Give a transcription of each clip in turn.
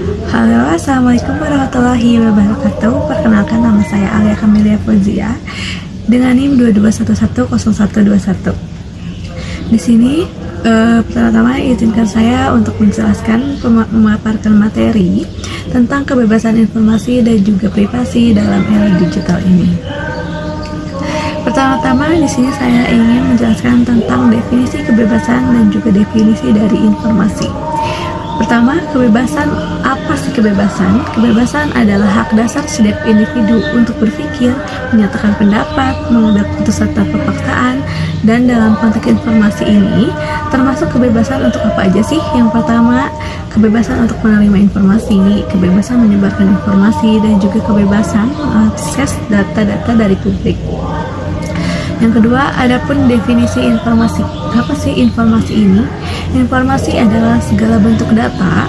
Halo, assalamualaikum warahmatullahi wabarakatuh. Perkenalkan, nama saya Alia Kamelia Fauzia dengan NIM 22110121. Di sini pertama-tama izinkan saya untuk menjelaskan memaparkan materi tentang kebebasan informasi dan juga privasi dalam era digital ini. Pertama-tama di sini saya ingin menjelaskan tentang definisi kebebasan dan juga definisi dari informasi. Pertama, kebebasan. Apa sih kebebasan? Kebebasan adalah hak dasar setiap individu untuk berpikir, menyatakan pendapat, mengambil keputusan tanpa paksaan. Dan dalam konteks informasi ini, termasuk kebebasan untuk apa aja sih? Yang pertama, kebebasan untuk menerima informasi, kebebasan menyebarkan informasi, dan juga kebebasan mengakses data-data dari publik. Yang kedua, adapun definisi informasi. Apa sih informasi ini? Informasi adalah segala bentuk data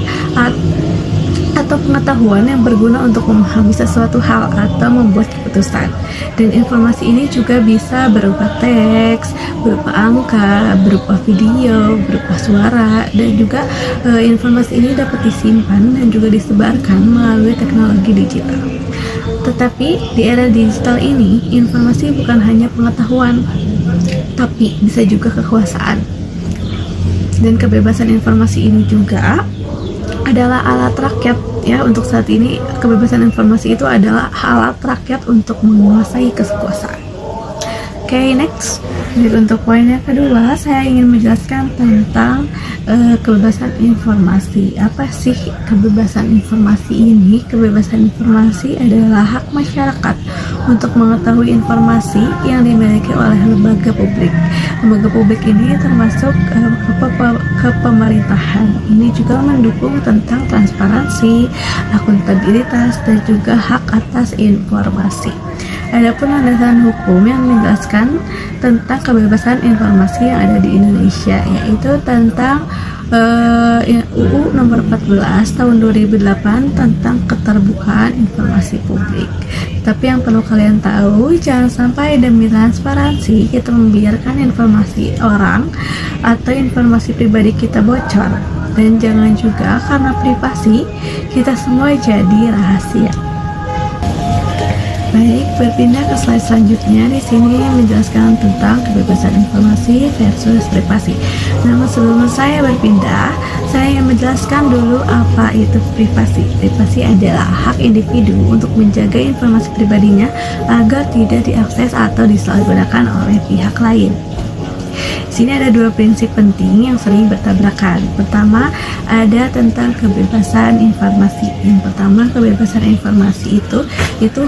atau pengetahuan yang berguna untuk memahami sesuatu hal atau membuat keputusan. Dan informasi ini juga bisa berupa teks, berupa angka, berupa video, berupa suara, dan juga informasi ini dapat disimpan dan juga disebarkan melalui teknologi digital. Tetapi di era digital ini, informasi bukan hanya pengetahuan, tapi bisa juga kekuasaan. Dan kebebasan informasi ini juga adalah alat rakyat, ya. Untuk saat ini, kebebasan informasi itu adalah alat rakyat untuk menguasai kekuasaan. Oke, next. Jadi untuk poin yang kedua, saya ingin menjelaskan tentang kebebasan informasi. Apa sih kebebasan informasi ini? Kebebasan informasi adalah hak masyarakat untuk mengetahui informasi yang dimiliki oleh lembaga publik. Lembaga publik ini termasuk kepemerintahan. Ini juga mendukung tentang transparansi, akuntabilitas, dan juga hak atas informasi. Adapun landasan hukum yang menjelaskan tentang kebebasan informasi yang ada di Indonesia, yaitu tentang UU nomor 14 tahun 2008 tentang keterbukaan informasi publik. Tapi yang perlu kalian tahu, jangan sampai demi transparansi kita membiarkan informasi orang atau informasi pribadi kita bocor, dan jangan juga karena privasi kita semua jadi rahasia. Baik, berpindah ke slide selanjutnya. Di sini menjelaskan tentang kebebasan informasi versus privasi. Namun sebelum saya berpindah, saya ingin menjelaskan dulu apa itu privasi. Privasi adalah hak individu untuk menjaga informasi pribadinya agar tidak diakses atau disalahgunakan oleh pihak lain. Di sini ada dua prinsip penting yang sering bertabrakan. Pertama, ada tentang kebebasan informasi. Yang pertama, kebebasan informasi itu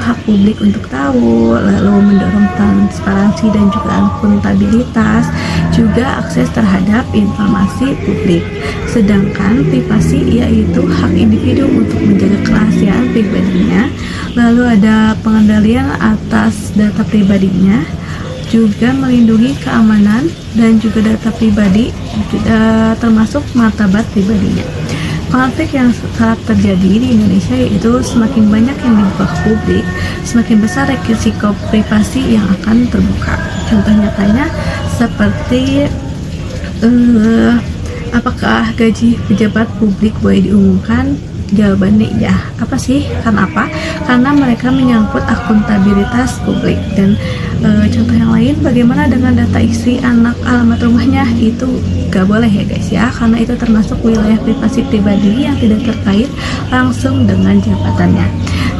hak publik untuk tahu, lalu mendorong transparansi dan juga akuntabilitas, juga akses terhadap informasi publik. Sedangkan privasi yaitu hak individu untuk menjaga kerahasiaan pribadinya, lalu ada pengendalian atas data pribadinya, juga melindungi keamanan dan juga data pribadi, termasuk martabat pribadinya. Konflik yang kerap terjadi di Indonesia yaitu semakin banyak yang dibuka ke publik, semakin besar risiko privasi yang akan terbuka. Contoh nyatanya seperti apakah gaji pejabat publik boleh diumumkan? Jawabannya iya. Apa sih? Karena apa? Karena mereka menyangkut akuntabilitas publik. Dan contoh yang lain, bagaimana dengan data istri, anak, alamat rumahnya? Itu gak boleh ya guys ya, karena itu termasuk wilayah privasi pribadi yang tidak terkait langsung dengan jabatannya.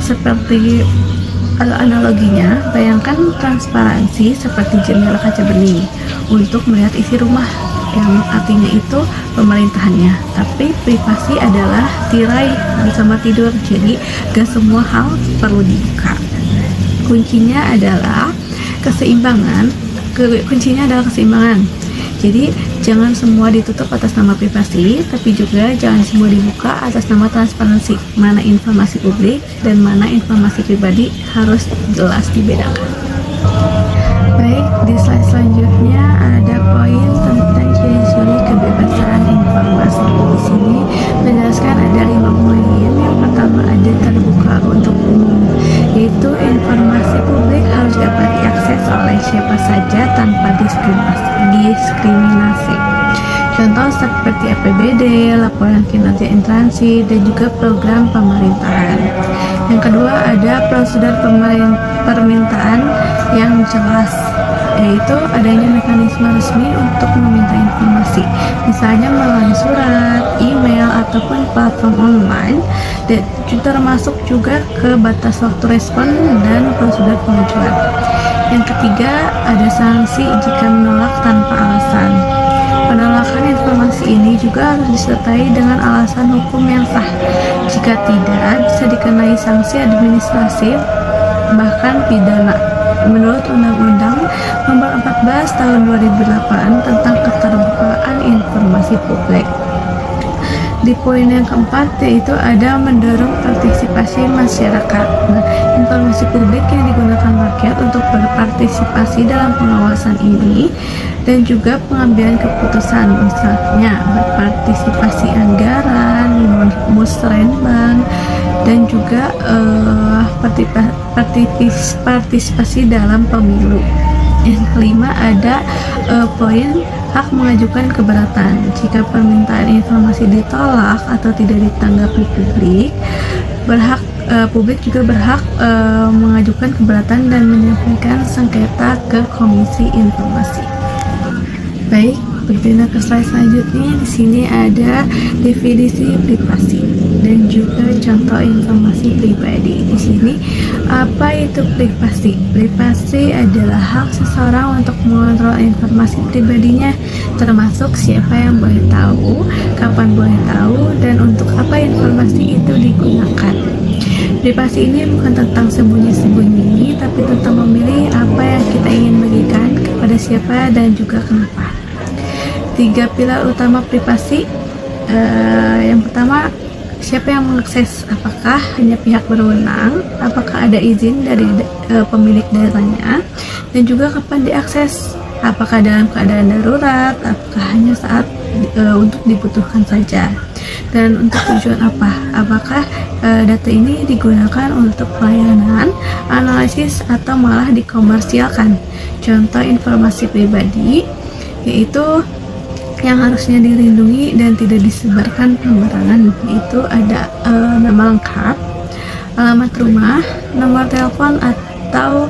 Seperti analoginya, bayangkan transparansi seperti jendela kaca bening untuk melihat isi rumah, yang artinya itu pemerintahannya. Tapi privasi adalah tirai bersama tidur, jadi gak semua hal perlu dibuka. Kuncinya adalah keseimbangan. Jadi jangan semua ditutup atas nama privasi, tapi juga jangan semua dibuka atas nama transparansi. Mana informasi publik dan mana informasi pribadi harus jelas dibedakan. Baik, di slide selanjutnya ada poin tentang ciri-ciri kebebasan informasi. Di sini menjelaskan ada 5 poin. Yang pertama, ada terbuka untuk umum, yaitu informasi publik harus dapat diakses oleh siapa saja tanpa diskriminasi. Contoh seperti APBD, laporan kinerja instansi, dan juga program pemerintahan. Yang kedua ada prosedur permintaan yang jelas, yaitu adanya mekanisme resmi untuk meminta informasi, misalnya melalui surat, email, ataupun platform online, dan termasuk juga ke batas waktu respon dan prosedur pengajuan. Yang ketiga ada sanksi jika menolak tanpa alasan. Penolakan informasi ini juga harus disertai dengan alasan hukum yang sah. Jika tidak, bisa dikenai sanksi administratif, bahkan pidana. Menurut Undang-Undang Nomor 14 Tahun 2008 tentang Keterbukaan Informasi Publik. Di poin yang keempat yaitu ada mendorong partisipasi masyarakat. Nah, informasi publik yang digunakan rakyat untuk berpartisipasi dalam pengawasan ini dan juga pengambilan keputusan, misalnya berpartisipasi anggaran, musrenbang, dan juga partisipasi dalam pemilu. Yang kelima ada poin hak mengajukan keberatan. Jika permintaan informasi ditolak atau tidak ditanggapi publik, publik juga berhak mengajukan keberatan dan menyampaikan sengketa ke Komisi Informasi. Baik, berpindah ke slide selanjutnya. Di sini ada definisi privasi dan juga contoh informasi pribadi. Di sini apa itu privasi? Privasi adalah hak seseorang untuk mengontrol informasi pribadinya, termasuk siapa yang boleh tahu, kapan boleh tahu, dan untuk apa informasi itu digunakan. Privasi ini bukan tentang sembunyi-sembunyi, tapi tentang memilih apa yang kita ingin bagikan kepada siapa dan juga kenapa. 3 pilar utama privasi. Yang pertama, siapa yang mengakses? Apakah hanya pihak berwenang? Apakah ada izin dari pemilik datanya? Dan juga kapan diakses? Apakah dalam keadaan darurat? Apakah hanya saat untuk dibutuhkan saja? Dan untuk tujuan apa? Apakah data ini digunakan untuk pelayanan, analisis, atau malah dikomersialkan? Contoh informasi pribadi yaitu yang harusnya dilindungi dan tidak disebarkan sembarangan, yaitu ada nama lengkap, alamat rumah, nomor telepon atau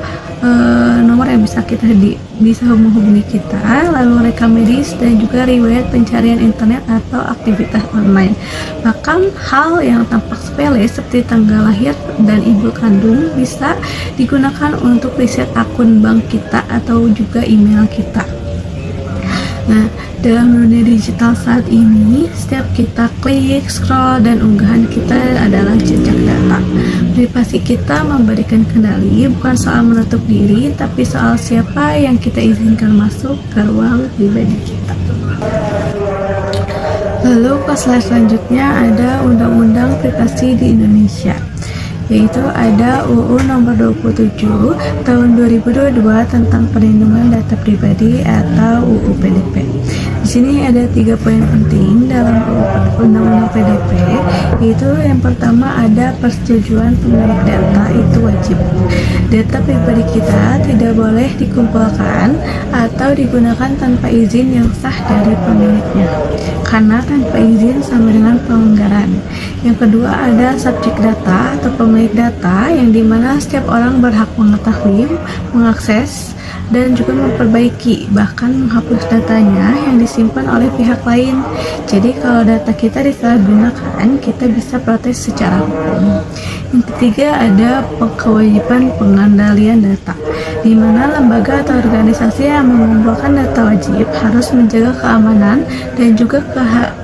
nomor yang bisa menghubungi kita, lalu rekam medis dan juga riwayat pencarian internet atau aktivitas online. Bahkan hal yang tampak sepele seperti tanggal lahir dan ibu kandung bisa digunakan untuk riset akun bank kita atau juga email kita. Nah, dalam dunia digital saat ini, setiap kita klik, scroll, dan unggahan kita adalah jejak data. Privasi kita memberikan kendali bukan soal menutup diri, tapi soal siapa yang kita izinkan masuk ke ruang pribadi kita. Lalu ke slide selanjutnya ada Undang-Undang Privasi di Indonesia, yaitu ada UU Nomor 27 Tahun 2022 tentang Perlindungan Data Pribadi atau UU PDP. Di sini ada 3 poin penting dalam Undang-Undang PDP, yaitu yang pertama ada persetujuan pemilik data itu wajib. Data pribadi kita tidak boleh dikumpulkan atau digunakan tanpa izin yang sah dari pemiliknya, karena tanpa izin sama dengan pelanggaran. Yang kedua ada subjek data atau pemilik data, yang dimana setiap orang berhak mengetahui, mengakses, dan juga memperbaiki, bahkan menghapus datanya yang disimpan oleh pihak lain. Jadi kalau data kita disalahgunakan, kita bisa protes secara hukum. Yang ketiga ada kewajiban pengendalian data, di mana lembaga atau organisasi yang mengumpulkan data wajib harus menjaga keamanan dan juga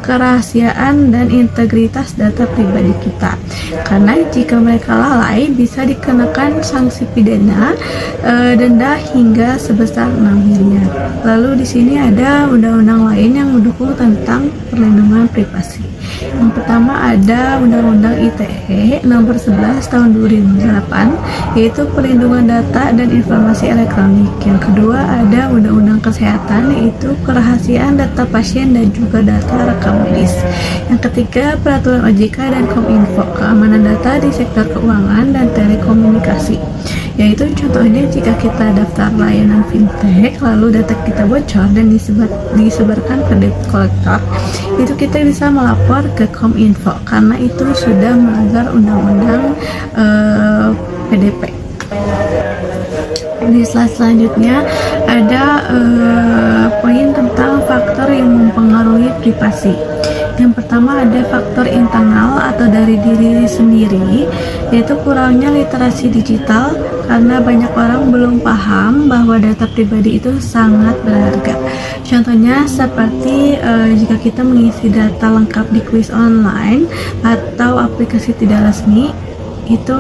kerahasiaan dan integritas data pribadi kita. Karena jika mereka lalai, bisa dikenakan sanksi pidana, denda hingga sebesar 6 miliar. Lalu di sini ada undang-undang lain yang mendukung tentang perlindungan privasi, Yang pertama ada Undang-Undang ITE Nomor 11 Tahun 2008, yaitu perlindungan data dan informasi elektronik. Yang kedua ada Undang-Undang Kesehatan, yaitu kerahasiaan data pasien dan juga data rekam medis. Yang ketiga Peraturan OJK dan Kominfo, keamanan data di sektor keuangan dan telekomunikasi. Yaitu contohnya jika kita daftar layanan fintech lalu data kita bocor dan disebarkan ke debt collector, itu kita bisa melapor ke Kominfo karena itu sudah melanggar undang-undang PDP. Di slide selanjutnya ada poin tentang faktor yang mempengaruhi privasi. Yang pertama ada faktor internal atau dari diri sendiri, yaitu kurangnya literasi digital karena banyak orang belum paham bahwa data pribadi itu sangat berharga. Contohnya seperti jika kita mengisi data lengkap di kuis online atau aplikasi tidak resmi, itu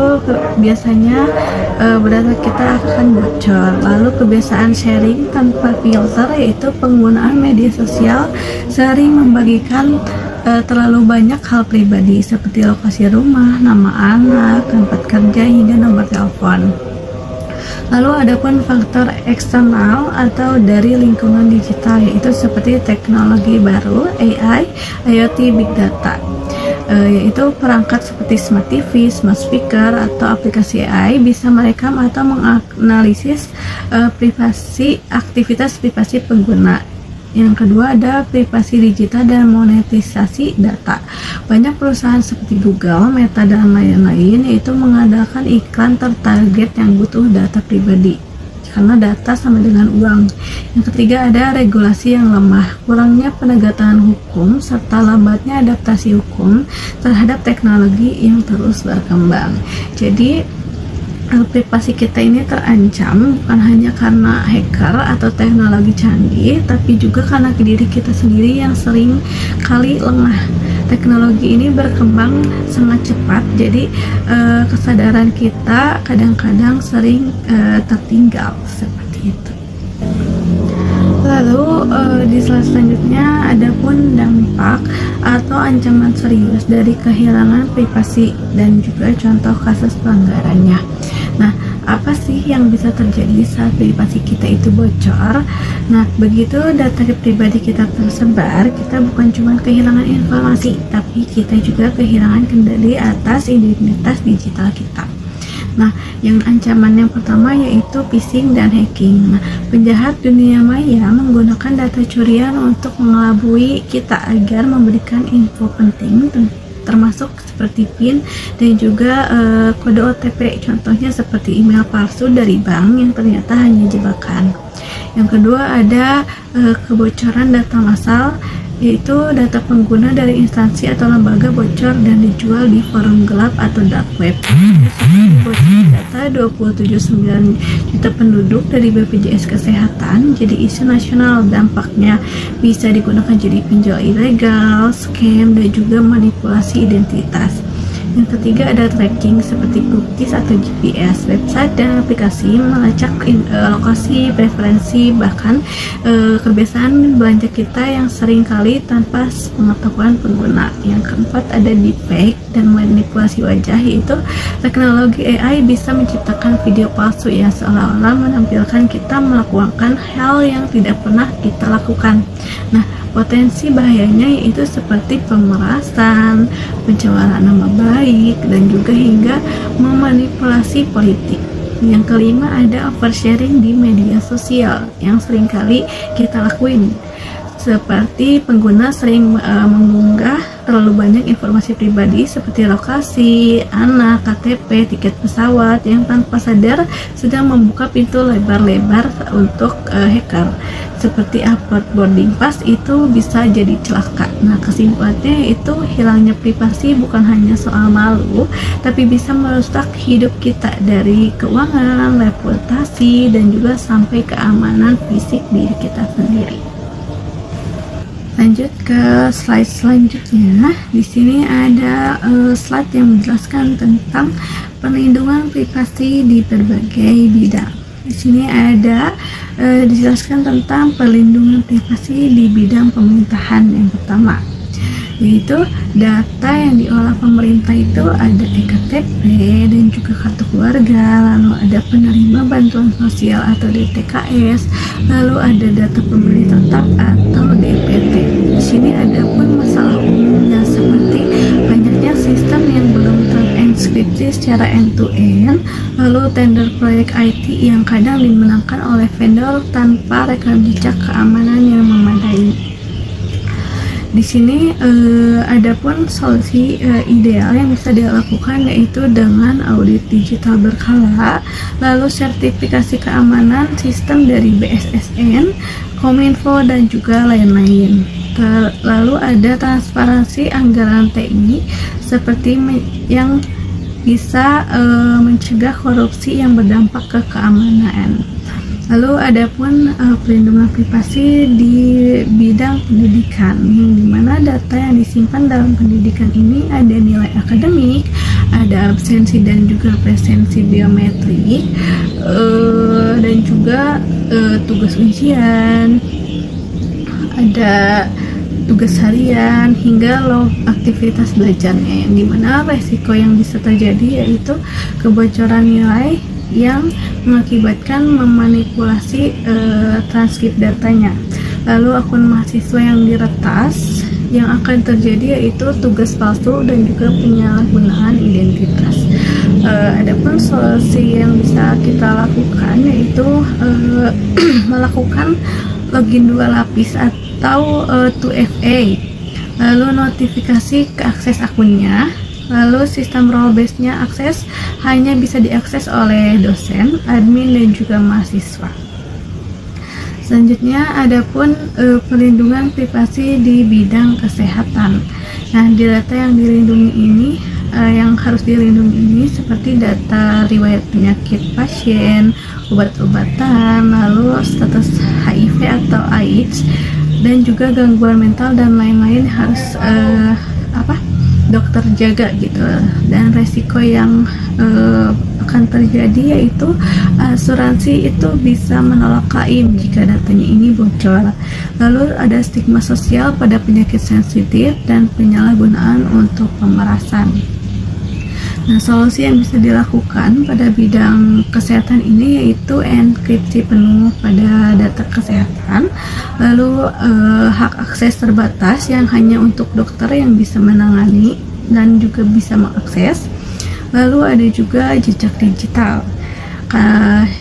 biasanya data kita akan bocor. Lalu kebiasaan sharing tanpa filter, yaitu penggunaan media sosial sering membagikan terlalu banyak hal pribadi seperti lokasi rumah, nama anak, tempat kerja, hingga nomor telepon. Lalu ada pun faktor eksternal atau dari lingkungan digital, yaitu seperti teknologi baru, AI, IoT, Big Data, yaitu perangkat seperti Smart TV, Smart Speaker, atau aplikasi AI bisa merekam atau menganalisis aktivitas privasi pengguna. Yang kedua ada privasi digital dan monetisasi data. Banyak perusahaan seperti Google, Meta, dan lain-lain yaitu mengadakan iklan tertarget yang butuh data pribadi karena data sama dengan uang. Yang ketiga ada regulasi yang lemah, kurangnya penegakan hukum, serta lambatnya adaptasi hukum terhadap teknologi yang terus berkembang. Jadi privasi kita ini terancam bukan hanya karena hacker atau teknologi canggih, tapi juga karena diri kita sendiri yang sering kali lemah. Teknologi ini berkembang sangat cepat, jadi kesadaran kita kadang-kadang sering tertinggal seperti itu. Lalu di slide selanjutnya ada pun dampak atau ancaman serius dari kehilangan privasi dan juga contoh kasus pelanggarannya. Nah, apa sih yang bisa terjadi saat privasi kita itu bocor? Nah, begitu data pribadi kita tersebar, kita bukan cuma kehilangan informasi, tapi kita juga kehilangan kendali atas identitas digital kita. Nah, yang ancaman yang pertama yaitu phishing dan hacking. Nah, penjahat dunia maya menggunakan data curian untuk mengelabui kita agar memberikan info penting termasuk seperti PIN dan juga kode OTP, contohnya seperti email palsu dari bank yang ternyata hanya jebakan. Yang kedua ada kebocoran data massal, yaitu data pengguna dari instansi atau lembaga bocor dan dijual di forum gelap atau dark web. Data 27,9 juta penduduk dari BPJS Kesehatan jadi isu nasional. Dampaknya bisa digunakan jadi pinjol ilegal, scam, dan juga manipulasi identitas. Yang ketiga ada tracking seperti cookies atau GPS. Website dan aplikasi melacak lokasi, preferensi, bahkan kebiasaan belanja kita yang sering kali tanpa pengetahuan pengguna. Yang keempat ada deepfake dan manipulasi wajah, yaitu teknologi AI bisa menciptakan video palsu yang seolah-olah menampilkan kita melakukan hal yang tidak pernah kita lakukan. Nah, potensi bahayanya yaitu seperti pemerasan, pencemaran nama baik, dan juga hingga memanipulasi politik. Yang kelima ada oversharing di media sosial yang seringkali kita lakuin. Seperti pengguna sering mengunggah terlalu banyak informasi pribadi seperti lokasi, anak, KTP, tiket pesawat yang tanpa sadar sedang membuka pintu lebar-lebar untuk hacker. Seperti upload boarding pass itu bisa jadi celaka. Nah, kesimpulannya itu hilangnya privasi bukan hanya soal malu, tapi bisa merusak hidup kita dari keuangan, reputasi, dan juga sampai keamanan fisik diri kita sendiri. Lanjut ke slide selanjutnya. Di sini ada slide yang menjelaskan tentang perlindungan privasi di berbagai bidang. Di sini ada dijelaskan tentang perlindungan privasi di bidang pemerintahan. Yang pertama yaitu data yang diolah pemerintah itu ada EKTP dan juga kartu keluarga, lalu ada penerima bantuan sosial atau DTKS, lalu ada data pemberi tetap atau DPT. Di sini ada pun masalah umumnya seperti banyaknya sistem yang belum terinskripsi secara end-to-end, lalu tender proyek IT yang kadang dimenangkan oleh vendor tanpa rekam jejak keamanan yang memadai. Di sini ada pun solusi ideal yang bisa dilakukan, yaitu dengan audit digital berkala, lalu sertifikasi keamanan sistem dari BSSN, Kominfo dan juga lain-lain. Lalu ada transparansi anggaran TI seperti yang bisa mencegah korupsi yang berdampak ke keamanan. Lalu ada pun perlindungan privasi di bidang pendidikan, yang dimana data yang disimpan dalam pendidikan ini ada nilai akademik, ada absensi dan juga presensi biometrik, dan juga tugas ujian, ada tugas harian hingga log aktivitas belajarnya, yang dimana resiko yang bisa terjadi yaitu kebocoran nilai yang mengakibatkan memanipulasi transkrip datanya. Lalu akun mahasiswa yang diretas, yang akan terjadi yaitu tugas palsu dan juga penyalahgunaan identitas. Adapun solusi yang bisa kita lakukan yaitu melakukan login 2 lapis atau 2FA, lalu notifikasi ke akses akunnya. Lalu sistem role based-nya akses hanya bisa diakses oleh dosen, admin, dan juga mahasiswa. Selanjutnya ada pun perlindungan privasi di bidang kesehatan. Nah, di data yang dilindungi ini, yang harus dilindungi ini seperti data riwayat penyakit pasien, obat-obatan, lalu status HIV atau AIDS, dan juga gangguan mental dan lain-lain harus dokter jaga gitu. Dan resiko yang akan terjadi yaitu asuransi itu bisa menolak klaim jika datanya ini bocor. Lalu ada stigma sosial pada penyakit sensitif dan penyalahgunaan untuk pemerasan. Nah, solusi yang bisa dilakukan pada bidang kesehatan ini yaitu enkripsi penuh pada data kesehatan, lalu hak akses terbatas yang hanya untuk dokter yang bisa menangani dan juga bisa mengakses. Lalu ada juga jejak digital,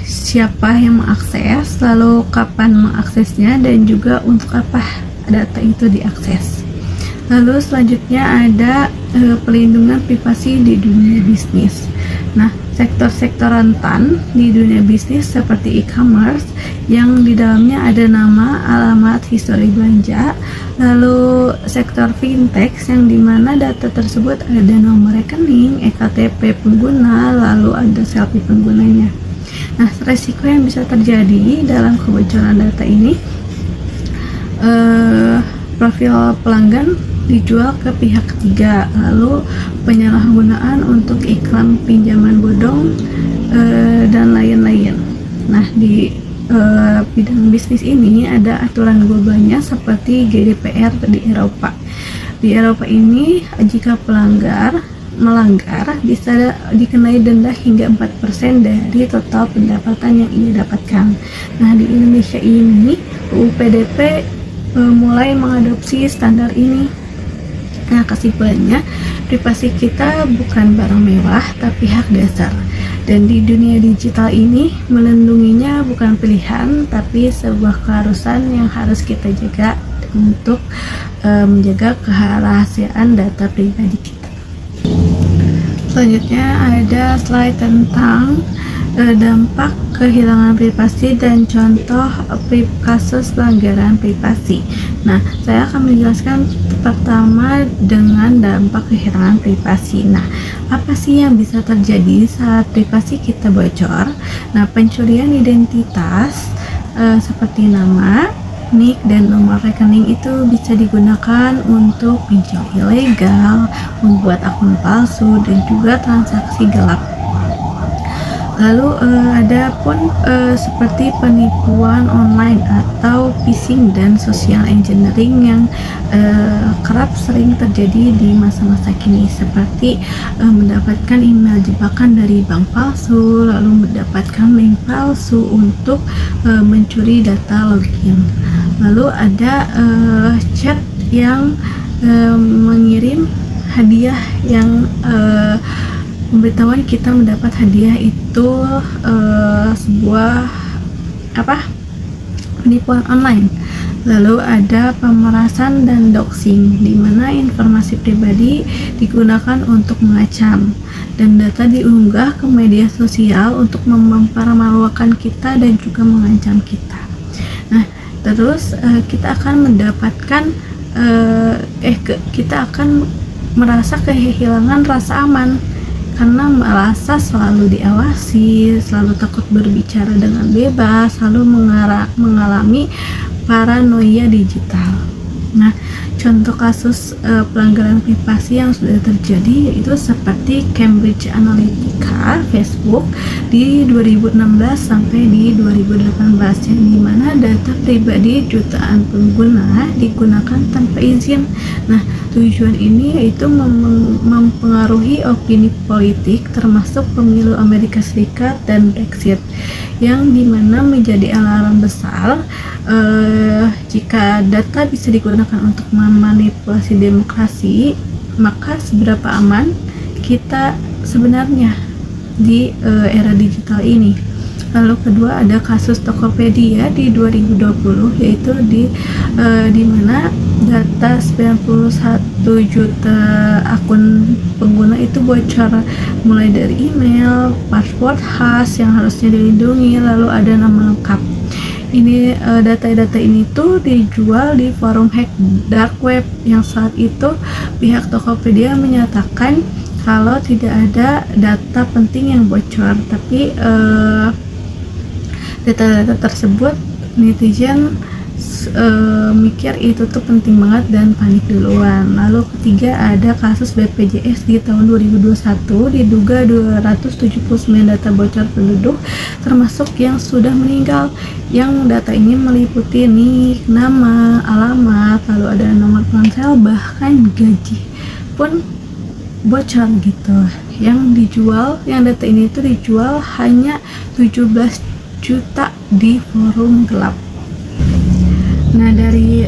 siapa yang mengakses, lalu kapan mengaksesnya, dan juga untuk apa data itu diakses. Lalu selanjutnya ada pelindungan privasi di dunia bisnis. Nah, sektor-sektor rentan di dunia bisnis seperti e-commerce yang di dalamnya ada nama, alamat, histori belanja. Lalu sektor fintech yang dimana data tersebut ada nomor rekening, EKTP pengguna, lalu ada selfie penggunanya. Nah, resiko yang bisa terjadi dalam kebocoran data ini, profil pelanggan dijual ke pihak ketiga, lalu penyalahgunaan untuk iklan pinjaman bodong, dan lain-lain. Nah, di bidang bisnis ini ada aturan globalnya seperti GDPR di Eropa. Di Eropa ini jika melanggar bisa dikenai denda hingga 4% dari total pendapatan yang ia dapatkan. Nah, di Indonesia ini UU PDP mulai mengadopsi standar ini. Nah, kesimpulannya, privasi kita bukan barang mewah tapi hak dasar. Dan di dunia digital ini, melindunginya bukan pilihan tapi sebuah keharusan yang harus kita jaga untuk menjaga kerahasiaan data pribadi kita. Selanjutnya ada slide tentang dampak kehilangan privasi dan contoh kasus pelanggaran privasi. Nah, saya akan menjelaskan pertama dengan dampak kehilangan privasi. Nah, apa sih yang bisa terjadi saat privasi kita bocor? Nah, pencurian identitas seperti nama, NIK, dan nomor rekening itu bisa digunakan untuk pinjam ilegal, membuat akun palsu, dan juga transaksi gelap. Lalu ada pun seperti penipuan online atau phishing dan social engineering yang kerap sering terjadi di masa-masa kini, seperti mendapatkan email jebakan dari bank palsu, lalu mendapatkan link palsu untuk mencuri data login. Lalu ada chat yang mengirim hadiah yang pemberitahuan kita mendapat hadiah itu sebuah penipuan online. Lalu ada pemerasan dan doxing, di mana informasi pribadi digunakan untuk mengacam dan data diunggah ke media sosial untuk mempermalukan kita dan juga mengancam kita. Nah, terus kita akan mendapatkan kita akan merasa kehilangan rasa aman karena merasa selalu diawasi, selalu takut berbicara dengan bebas, selalu mengalami paranoia digital. Nah, contoh kasus pelanggaran privasi yang sudah terjadi yaitu seperti Cambridge Analytica Facebook di 2016 sampai di 2018, yang dimana data pribadi jutaan pengguna digunakan tanpa izin. Nah, tujuan ini yaitu mempengaruhi opini politik termasuk pemilu Amerika Serikat dan Brexit, yang dimana menjadi alarm besar jika data bisa digunakan untuk memanipulasi demokrasi, maka seberapa aman kita sebenarnya di era digital ini. Lalu kedua ada kasus Tokopedia di 2020, yaitu di mana data 91 juta akun pengguna itu bocor, mulai dari email, password khas yang harusnya dilindungi, lalu ada nama lengkap. Ini data-data ini tuh dijual di forum hack dark web, yang saat itu pihak Tokopedia menyatakan kalau tidak ada data penting yang bocor, tapi data-data tersebut netizen mikir itu tuh penting banget dan panik duluan. Lalu ketiga ada kasus BPJS di tahun 2021, diduga 279 data bocor penduduk termasuk yang sudah meninggal, yang data ini meliputi nik, nama, alamat, lalu ada nomor ponsel, bahkan gaji pun bocor gitu. Yang data ini tuh dijual hanya 17 juta di forum gelap. Nah, dari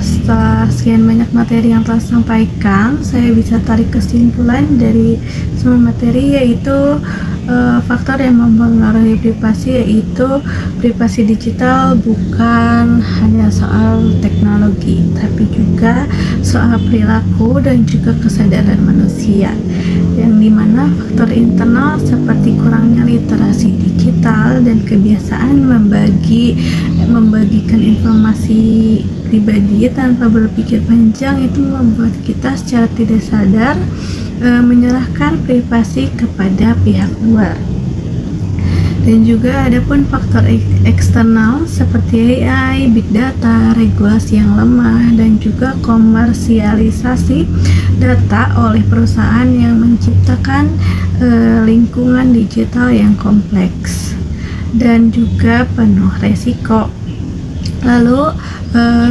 setelah sekian banyak materi yang telah sampaikan, saya bisa tarik kesimpulan dari semua materi, yaitu faktor yang mempengaruhi privasi, yaitu privasi digital bukan hanya soal teknologi, tapi juga soal perilaku dan juga kesadaran manusia, yang dimana faktor internal seperti kurangnya literasi digital dan kebiasaan membagikan informasi pribadi tanpa berpikir panjang itu membuat kita secara tidak sadar menyerahkan privasi kepada pihak luar. Dan juga ada pun faktor eksternal seperti AI, big data, regulasi yang lemah, dan juga komersialisasi data oleh perusahaan yang menciptakan lingkungan digital yang kompleks dan juga penuh resiko. Lalu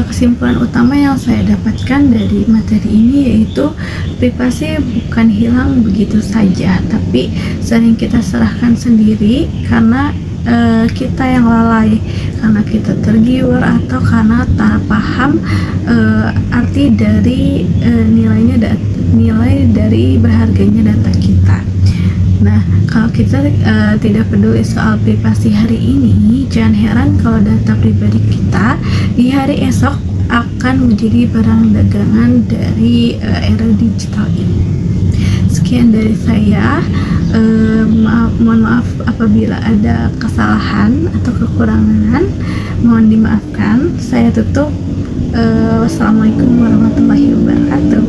kesimpulan utama yang saya dapatkan dari materi ini yaitu privasi bukan hilang begitu saja, tapi sering kita serahkan sendiri karena kita yang lalai, karena kita tergiur, atau karena tak paham arti dari nilai dari berharganya data kita. Nah, kalau kita tidak peduli soal privasi hari ini, jangan heran kalau data pribadi kita di hari esok akan menjadi barang dagangan dari era digital ini. Sekian dari saya. Mohon maaf apabila ada kesalahan atau kekurangan, mohon dimaafkan. Saya tutup. Wassalamualaikum warahmatullahi wabarakatuh.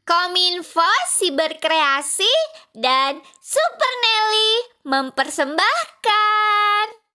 Kominfo Siberkreasi dan Super Nelly mempersembahkan.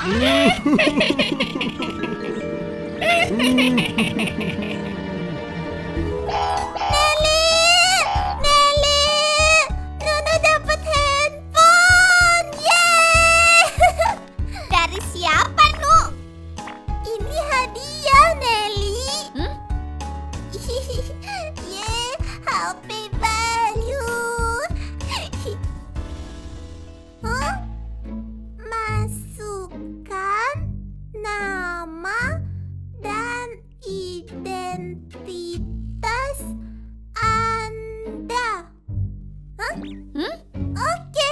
Nelly, Nunu dapat handphone. Yeay! Dari siapa, Nu? Ini hadiah, Nelly. Yeay, HP baru. Hah? Masukkan nama dan identitas Anda. Hah? Oke.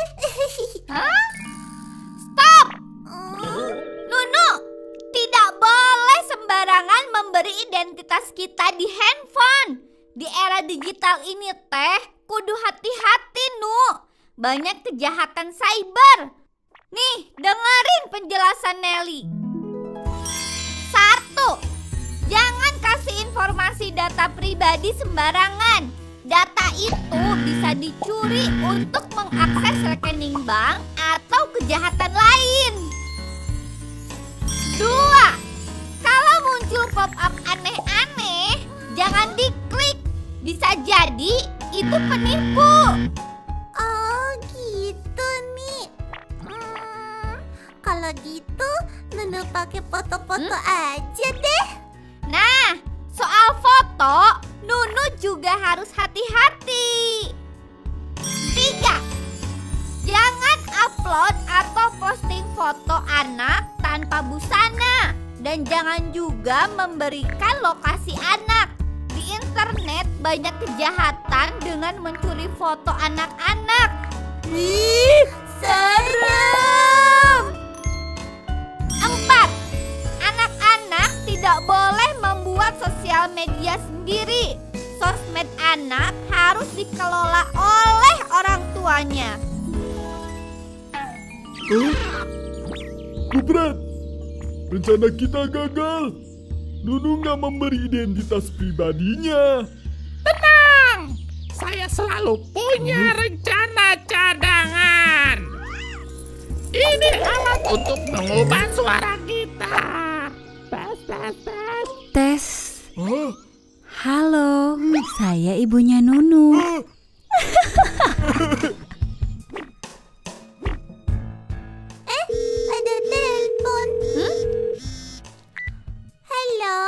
Stop! Nunu, tidak boleh sembarangan memberi identitas kita di handphone. Di era digital ini teh, kudu hati-hati, Nu. Banyak kejahatan cyber. Nih, dengerin penjelasan Nelly. 1. Jangan kasih informasi data pribadi sembarangan. Data itu bisa dicuri untuk mengakses rekening bank atau kejahatan lain. 2. Kalau muncul pop-up aneh-aneh, jangan diklik. Bisa jadi itu penipu. Oh gitu nih. Kalau gitu Nunu pakai foto-foto aja deh. Nah, soal foto Nunu juga harus hati-hati. 3. Jangan upload atau posting foto anak tanpa busana. Dan jangan juga memberikan lokasi anak. Di internet banyak kejahatan dengan mencuri foto anak-anak. Ih, serem! 4. Anak-anak tidak boleh membuat sosial media sendiri. Sosmed anak harus dikelola oleh orang tuanya. Kupret, rencana kita gagal. Nunu nggak memberi identitas pribadinya. Tenang, saya selalu punya rencana cadangan. Ini alat untuk mengubah suara kita. Tes, tes, tes. Tes. Hah? Halo, saya ibunya Nunu. Ada telepon. Halo?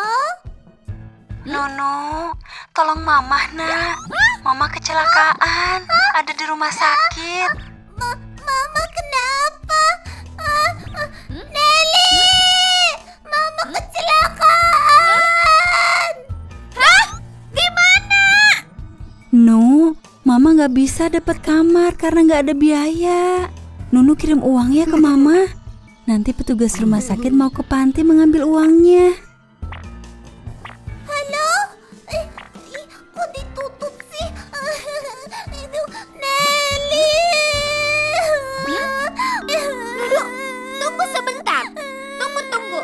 Nunu, tolong Mama, Nak. Mama kecelakaan, ada di rumah sakit. Mama kenapa? Nelly! Mama kecelakaan! Hah? Di mana? Nu, Mama nggak bisa dapat kamar karena nggak ada biaya. Nunu kirim uangnya ke Mama. Nanti petugas rumah sakit mau ke panti mengambil uangnya. Halo? Kok ditutup sih? Itu Nelly! Tunggu sebentar. Tunggu.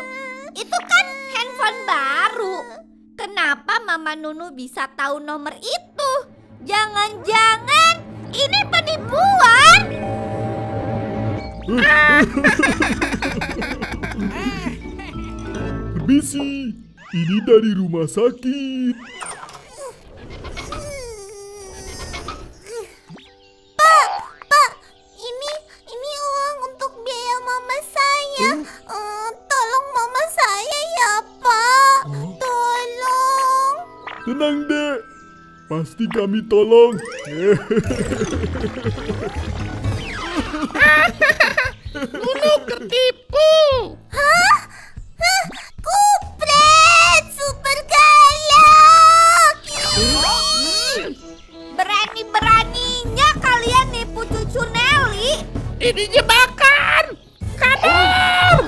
Itu kan handphone baru. Kenapa Mama Nunu bisa tahu nomor itu? Jangan-jangan ini penipuan? Permisi, ini dari rumah sakit. Pak, ini uang untuk biaya mama saya. Tolong mama saya ya, Pak. Tolong. Tenang, Dek. Pasti kami tolong. Nunu ketipu. Kupret, super galak. Berani-beraninya kalian nipu cucu Nelly. Ini jebakan. Kabur.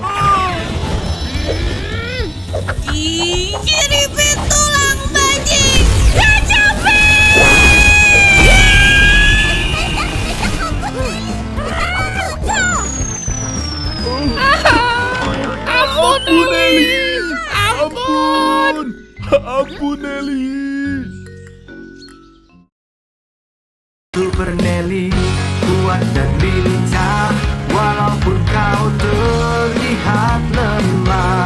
Jeripet tulang bajing. Gak capek. Ampun, Nelly. Ampun, Nelly. Super Nelly, kuat dan lincah, walaupun kau terlihat terlihat lemah.